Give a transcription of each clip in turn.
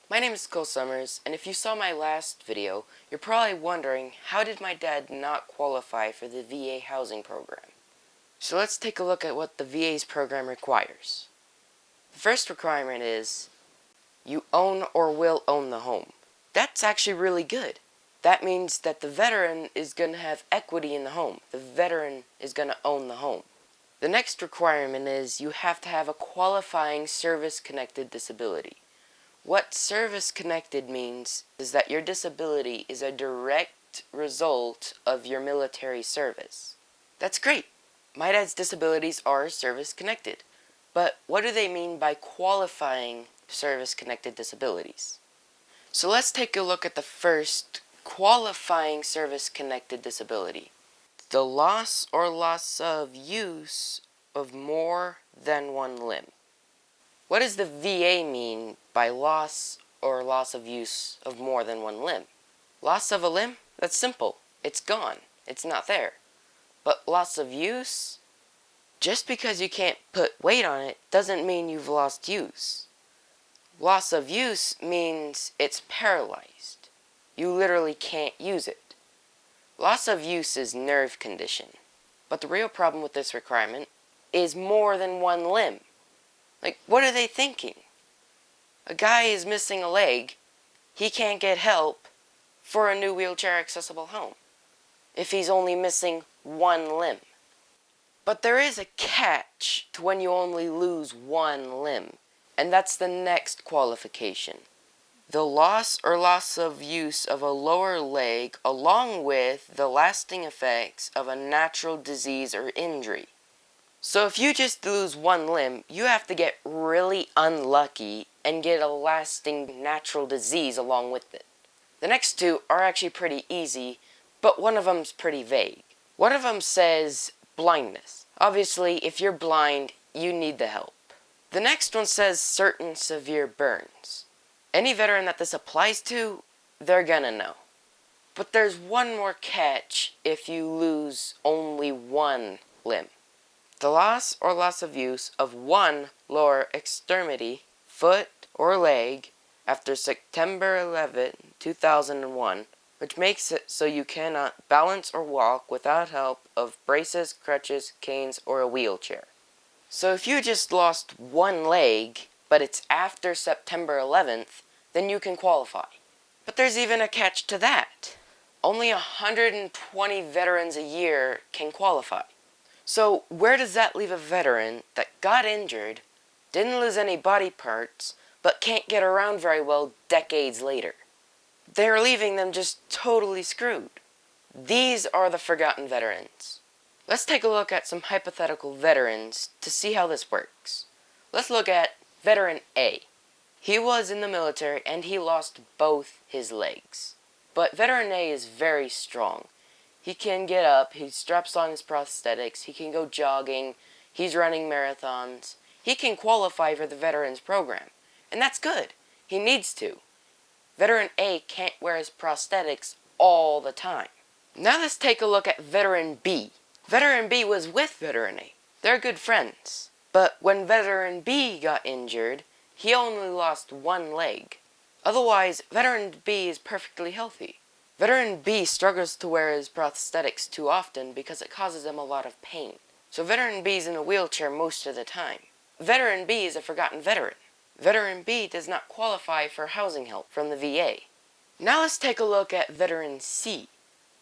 My name is Cole Summers, and if you saw my last video, you're probably wondering, how did my dad not qualify for the VA housing program? So let's take a look at what the VA's program requires. The first requirement is, you own or will own the home. That's actually really good. That means that the veteran is going to have equity in the home. The veteran is going to own the home. The next requirement is you have to have a qualifying service-connected disability. What service-connected means is that your disability is a direct result of your military service. That's great. My dad's disabilities are service-connected. But what do they mean by qualifying service-connected disabilities? So let's take a look at the first qualifying service-connected disability. The loss or loss of use of more than one limb. What does the VA mean by loss or loss of use of more than one limb? Loss of a limb? That's simple. It's gone. It's not there. But loss of use? Just because you can't put weight on it doesn't mean you've lost use. Loss of use means it's paralyzed. You literally can't use it. Loss of use is nerve condition. But the real problem with this requirement is more than one limb. Like, what are they thinking? A guy is missing a leg, he can't get help for a new wheelchair accessible home if he's only missing one limb. But there is a catch to when you only lose one limb, and that's the next qualification. The loss or loss of use of a lower leg along with the lasting effects of a natural disease or injury. So if you just lose one limb, you have to get really unlucky and get a lasting natural disease along with it. The next two are actually pretty easy, but one of them's pretty vague. One of them says blindness. Obviously, if you're blind, you need the help. The next one says certain severe burns. Any veteran that this applies to, they're gonna know. But there's one more catch if you lose only one limb. The loss or loss of use of one lower extremity, foot, or leg after September 11, 2001, which makes it so you cannot balance or walk without help of braces, crutches, canes, or a wheelchair. So if you just lost one leg, but it's after September 11th, then you can qualify. But there's even a catch to that. Only 120 veterans a year can qualify. So where does that leave a veteran that got injured, didn't lose any body parts, but can't get around very well decades later? They're leaving them just totally screwed. These are the forgotten veterans. Let's take a look at some hypothetical veterans to see how this works. Let's look at veteran A. He was in the military and he lost both his legs. But veteran A is very strong. He can get up, he straps on his prosthetics, he can go jogging, he's running marathons. He can qualify for the veterans program. And that's good. He needs to. Veteran A can't wear his prosthetics all the time. Now let's take a look at veteran B. Veteran B was with veteran A. They're good friends. But when veteran B got injured, he only lost one leg. Otherwise, veteran B is perfectly healthy. Veteran B struggles to wear his prosthetics too often because it causes him a lot of pain. So veteran B is in a wheelchair most of the time. Veteran B is a forgotten veteran. Veteran B does not qualify for housing help from the VA. Now let's take a look at veteran C.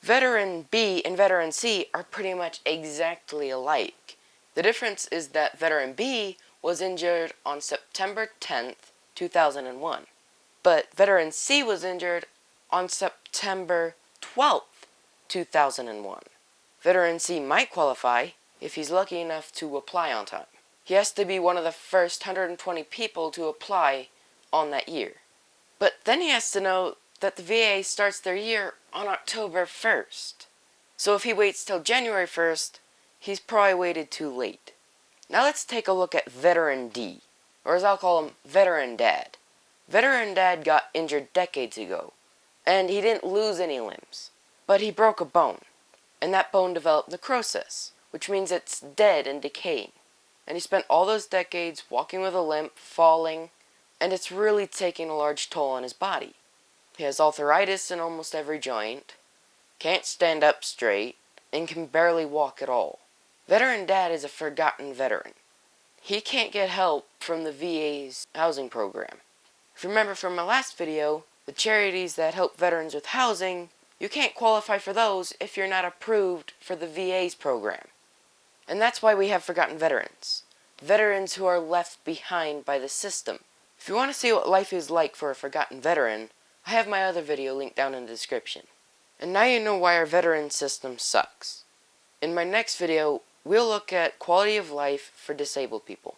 Veteran B and veteran C are pretty much exactly alike. The difference is that veteran B was injured on September 10th, 2001. But veteran C was injured on September 12th, 2001. Veteran C might qualify if he's lucky enough to apply on time. He has to be one of the first 120 people to apply on that year. But then he has to know that the VA starts their year on October 1st. So if he waits till January 1st, he's probably waited too late. Now let's take a look at veteran D, or as I'll call him, veteran dad. Veteran dad got injured decades ago, and he didn't lose any limbs, but he broke a bone, and that bone developed necrosis, which means it's dead and decaying. And he spent all those decades walking with a limp, falling, and it's really taking a large toll on his body. He has arthritis in almost every joint, can't stand up straight, and can barely walk at all. Veteran Dad is a forgotten veteran. He can't get help from the VA's housing program. If you remember from my last video, the charities that help veterans with housing, you can't qualify for those if you're not approved for the VA's program. And that's why we have forgotten veterans. Veterans who are left behind by the system. If you want to see what life is like for a forgotten veteran, I have my other video linked down in the description. And now you know why our veteran system sucks. In my next video, we'll look at quality of life for disabled people.